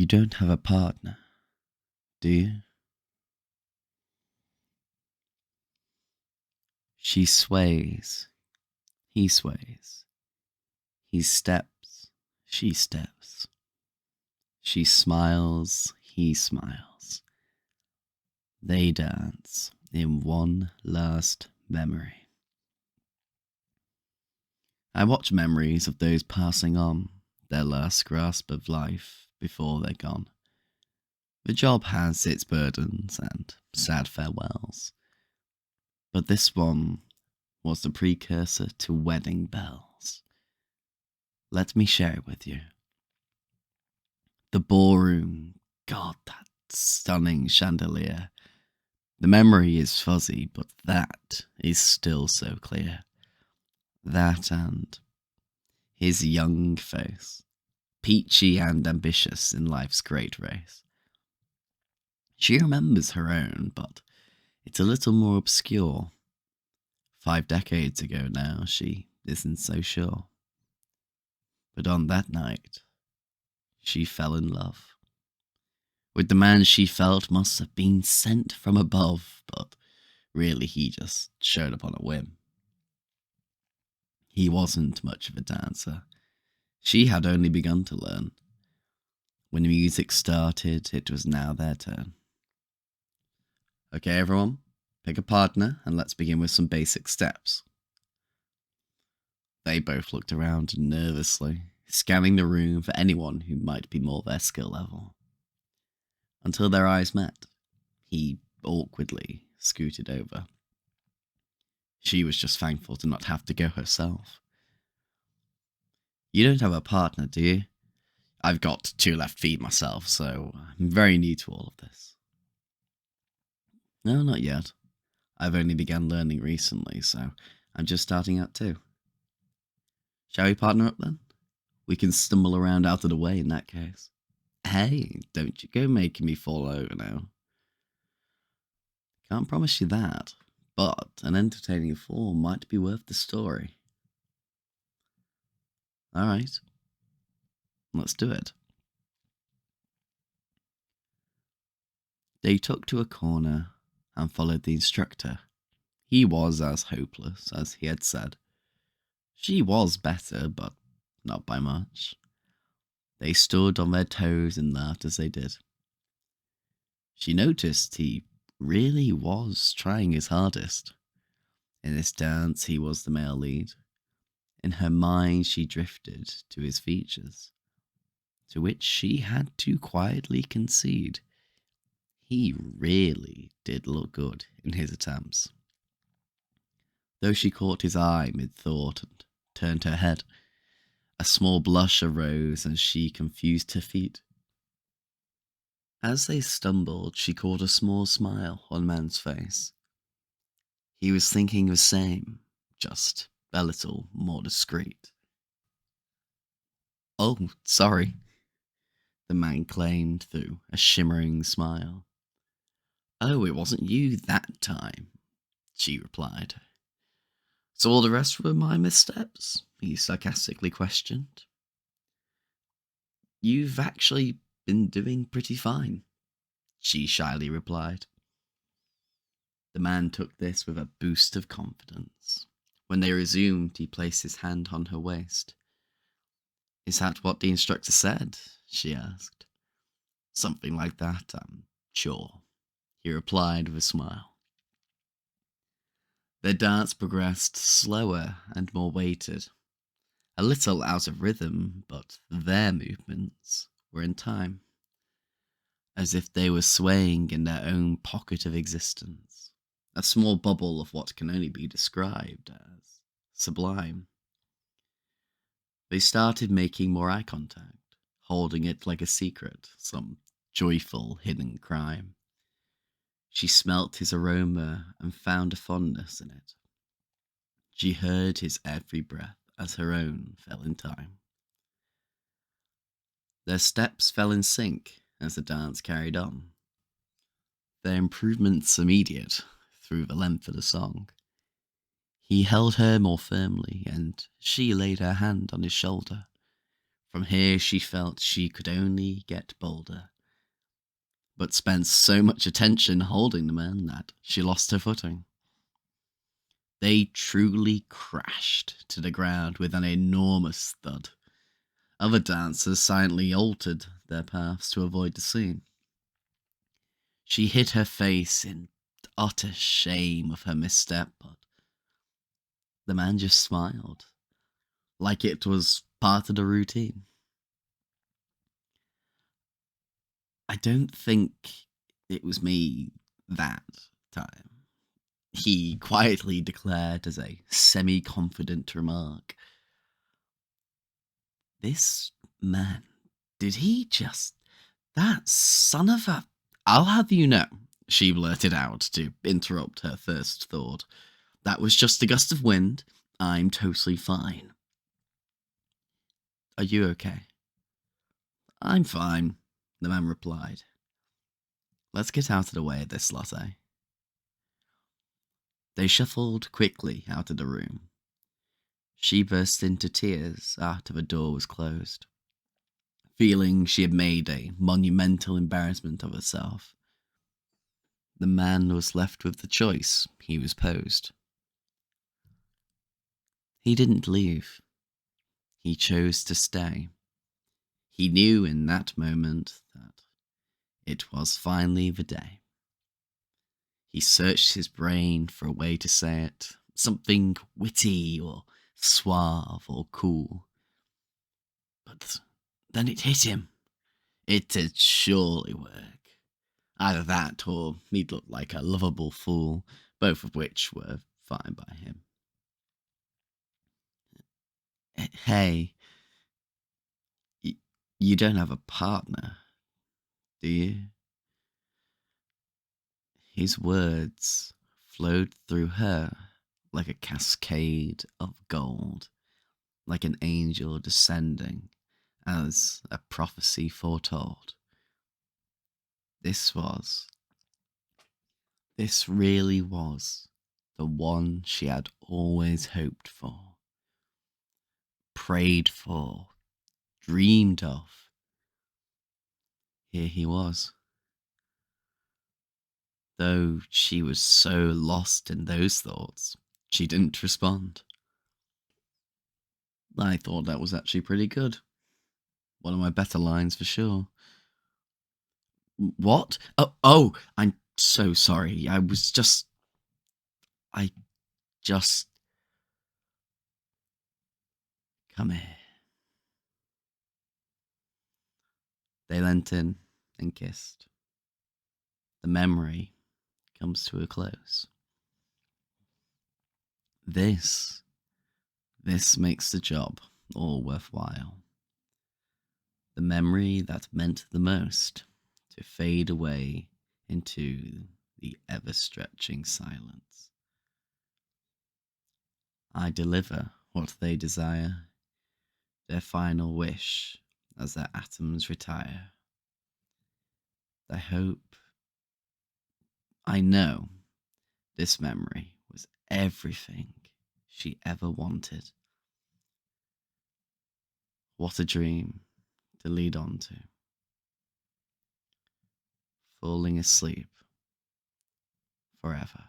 You don't have a partner, do you? She sways, he sways. He steps, she steps. She smiles, he smiles. They dance in one last memory. I watch memories of those passing on, their last grasp of life before they're gone. The job has its burdens and sad farewells, but this one was the precursor to wedding bells. Let me share it with you. The ballroom, God, that stunning chandelier. The memory is fuzzy, but that is still so clear. That and his young face, peachy and ambitious in life's great race. She remembers her own, but it's a little more obscure. 5 decades ago now, she isn't so sure. But on that night, she fell in love with the man she felt must have been sent from above, but really he just showed up on a whim. He wasn't much of a dancer. She had only begun to learn. When the music started, it was now their turn. Okay, everyone, pick a partner and let's begin with some basic steps. They both looked around nervously, scanning the room for anyone who might be more their skill level. Until their eyes met, he awkwardly scooted over. She was just thankful to not have to go herself. You don't have a partner, do you? I've got 2 left feet myself, so I'm very new to all of this. No, not yet. I've only begun learning recently, so I'm just starting out too. Shall we partner up then? We can stumble around out of the way in that case. Hey, don't you go making me fall over now. Can't promise you that, but an entertaining fall might be worth the story. Alright, let's do it. They took to a corner and followed the instructor. He was as hopeless as he had said. She was better, but not by much. They stood on their toes and laughed as they did. She noticed he really was trying his hardest. In this dance, he was the male lead. In her mind, she drifted to his features, to which she had to quietly concede. He really did look good in his attempts. Though she caught his eye mid-thought and turned her head, a small blush arose as she confused her feet. As they stumbled, she caught a small smile on man's face. He was thinking the same, just a little more discreet. Oh, sorry, the man claimed through a shimmering smile. Oh, it wasn't you that time, she replied. So all the rest were my missteps? He sarcastically questioned. You've actually been doing pretty fine, she shyly replied. The man took this with a boost of confidence. When they resumed, he placed his hand on her waist. Is that what the instructor said? She asked. Something like that, I'm sure, he replied with a smile. Their dance progressed slower and more weighted. A little out of rhythm, but their movements were in time, as if they were swaying in their own pocket of existence, a small bubble of what can only be described as sublime. They started making more eye contact, holding it like a secret, some joyful hidden crime. She smelt his aroma and found a fondness in it. She heard his every breath as her own fell in time. Their steps fell in sync as the dance carried on, their improvements immediate through the length of the song. He held her more firmly, and she laid her hand on his shoulder. From here, she felt she could only get bolder, but spent so much attention holding the man that she lost her footing. They truly crashed to the ground with an enormous thud. Other dancers silently altered their paths to avoid the scene. She hid her face in utter shame of her misstep, but the man just smiled, like it was part of the routine. I don't think it was me that time, he quietly declared as a semi confident remark. This man, did he just. That son of a. I'll have you know, she blurted out to interrupt her first thought. That was just a gust of wind. I'm totally fine. Are you okay? I'm fine, the man replied. Let's get out of the way of this, Lotte. They shuffled quickly out of the room. She burst into tears after the door was closed, feeling she had made a monumental embarrassment of herself. The man was left with the choice he was posed. He didn't leave. He chose to stay. He knew in that moment that it was finally the day. He searched his brain for a way to say it, something witty or suave or cool. But then it hit him. It'd surely work. Either that or he'd look like a lovable fool, both of which were fine by him. Hey, you don't have a partner, do you? His words flowed through her like a cascade of gold, like an angel descending, as a prophecy foretold. This was, this really was the one she had always hoped for, prayed for, dreamed of. Here he was. Though she was so lost in those thoughts, she didn't respond. I thought that was actually pretty good. One of my better lines for sure. What? Oh, I'm so sorry. I just, come here. They leant in and kissed. The memory comes to a close. This, this makes the job all worthwhile. The memory that meant the most to fade away into the ever stretching silence. I deliver what they desire, their final wish as their atoms retire. I hope, I know, this memory was everything she ever wanted. What a dream to lead on to. Falling asleep forever.